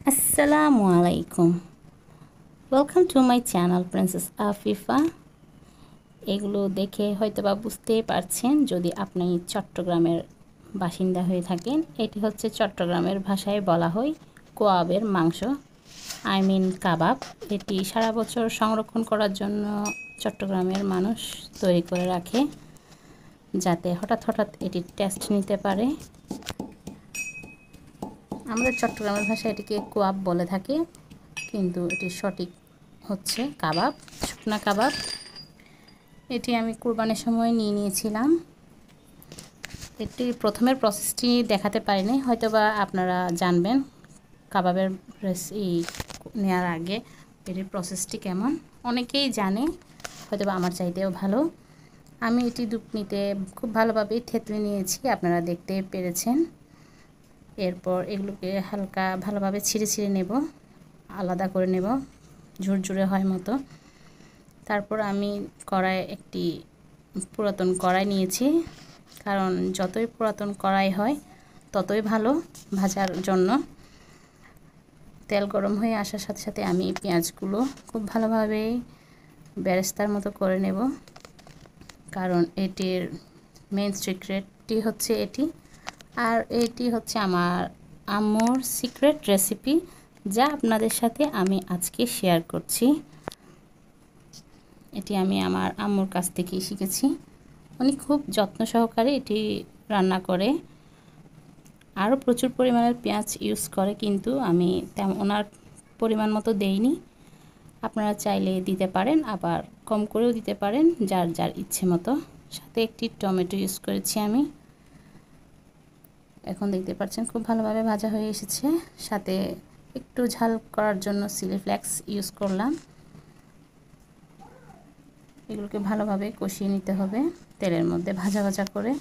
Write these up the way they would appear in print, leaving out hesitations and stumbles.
আসসালামু আলাইকুম। Welcome to my channel princess Afifa. এগুলো দেখে হয়তোবা বুঝতেই পারছেন যদি আপনি চট্টগ্রামের বাসিন্দা হয়ে থাকেন। এটি হচ্ছে চট্টগ্রামের ভাষায় বলা হয় কোয়াবের মাংস, কাবাব। এটি সারা বছর সংরক্ষণ করার জন্য চট্টগ্রামের মানুষ তৈরি করে রাখে, যাতে হঠাৎ হঠাৎ এটির টেস্ট নিতে পারে। আমাদের চট্টগ্রামের ভাষায় এটিকে কোয়াব বলে থাকি, কিন্তু এটি সঠিক হচ্ছে কাবাব, শুকনা কাবাব। এটি আমি কুরবানির সময় নিয়েছিলাম। এটি প্রথমের প্রসেসটি দেখাতে পারিনি, হয়তোবা আপনারা জানবেন কাবাবের রেসিপি নেওয়ার আগে এটির প্রসেসটি কেমন। অনেকেই জানে, হয়তোবা আমার চাইতেও ভালো। আমি এটি দুপনিতে খুব ভালোভাবে থেতলে নিয়েছি, আপনারা দেখতে পেরেছেন। এরপর এগুলোকে হালকা ভালোভাবে ছিঁড়ে নেব, আলাদা করে নেব ঝুরঝুরে হয় মতো। তারপর আমি একটি পুরাতন কড়াই নিয়েছি, কারণ যতই পুরাতন কড়াই হয় ততই ভালো ভাজার জন্য। তেল গরম হয়ে আসার সাথে সাথে আমি পেঁয়াজগুলো খুব ভালোভাবে বেরেস্তার মতো করে নেব, কারণ এটির মেইন সিক্রেটটি হচ্ছে এটি। আর এটি হচ্ছে আমার আম্মুর সিক্রেট রেসিপি, যা আপনাদের সাথে আমি আজকে শেয়ার করছি। এটি আমি আমার আম্মুর কাছ থেকেই শিখেছি। উনি খুব যত্ন সহকারে এটি রান্না করে, আরও প্রচুর পরিমাণের পেঁয়াজ ইউজ করে, কিন্তু আমি ওনার পরিমাণ মতো দেইনি। আপনারা চাইলে দিতে পারেন, আবার কম করেও দিতে পারেন, যার যার ইচ্ছে মতো। সাথে একটি টমেটো ইউজ করেছি আমি। এখন দেখতে পাচ্ছেন খুব ভালোভাবে ভাজা হয়ে এসেছে। সাথে একটু ঝাল করার জন্য চিলি ফ্লেক্স ইউজ করলাম। এগুলোকে ভালোভাবে কষিয়ে নিতে হবে তেলের মধ্যে ভাজা ভাজা করে।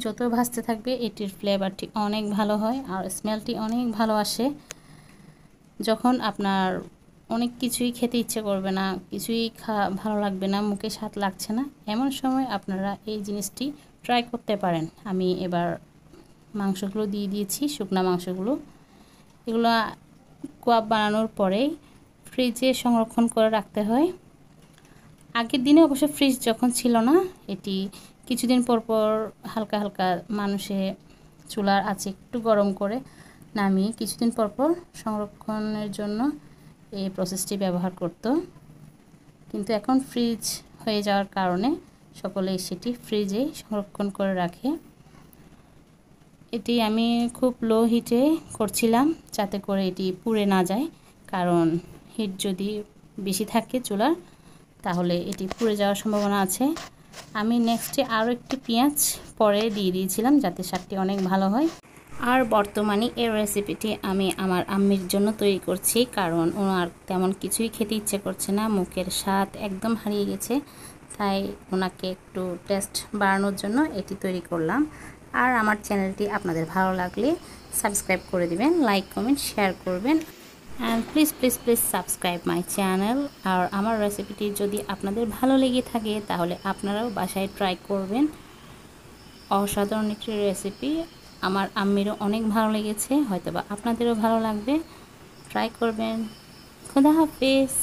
যত ভাজতে থাকবে এটির ফ্লেভারটি অনেক ভালো হয় আর স্মেলটি অনেক ভালো আসে। যখন আপনার অনেক কিছুই খেতে ইচ্ছে করবে না, কিছুই ভালো লাগবে না, মুখে স্বাদ লাগছে না, এমন সময় আপনারা এই জিনিসটি ট্রাই করতে পারেন। আমি এবার মাংসগুলো দিয়ে দিয়েছি, শুকনা মাংসগুলো। এগুলো কোয়াব বানানোর পরেই ফ্রিজে সংরক্ষণ করে রাখতে হয়। আগের দিনে অবশ্য ফ্রিজ যখন ছিল না, এটি কিছুদিন পর পর হালকা হালকা মানুষে চুলার আঁচে একটু গরম করে নামিয়ে কিছুদিন পর পর সংরক্ষণের জন্য এই প্রসেসটি ব্যবহার করত। কিন্তু এখন ফ্রিজ হয়ে যাওয়ার কারণে সকলেই সেটি ফ্রিজেই সংরক্ষণ করে রাখে। এটি আমি খুব লো হিটে করছিলাম, যাতে করে এটি পুড়ে না যায়, কারণ হিট যদি বেশি থাকে চুলার তাহলে এটি পুড়ে যাওয়ার সম্ভাবনা আছে। আমি নেক্সটে আরও একটি পেঁয়াজ পরে দিয়ে দিয়েছিলাম, যাতে স্বাদটি অনেক ভালো হয়। আর বর্তমানে এই রেসিপিটি আমি আমার আম্মির জন্য তৈরি করছি, কারণ ওনার তেমন কিছুই খেতে ইচ্ছে করছে না, মুখের স্বাদ একদম হারিয়ে গেছে। তাই ওনাকে একটু টেস্ট বাড়ানোর জন্য এটি তৈরি করলাম। আর আমার চ্যানেলটি আপনাদের ভালো লাগলে সাবস্ক্রাইব করে দিবেন, লাইক কমেন্ট শেয়ার করবেন। And please please please subscribe my channel. আর আমার রেসিপিটি যদি আপনাদের ভালো লেগে থাকে তাহলে আপনারাও বাসায় ট্রাই করবেন। অসাধারণ একটি রেসিপি, আমার আম্মিরও অনেক ভালো লেগেছে, হয়তোবা আপনাদেরও ভালো লাগবে। ট্রাই করবেন। খুদা হাফেজ।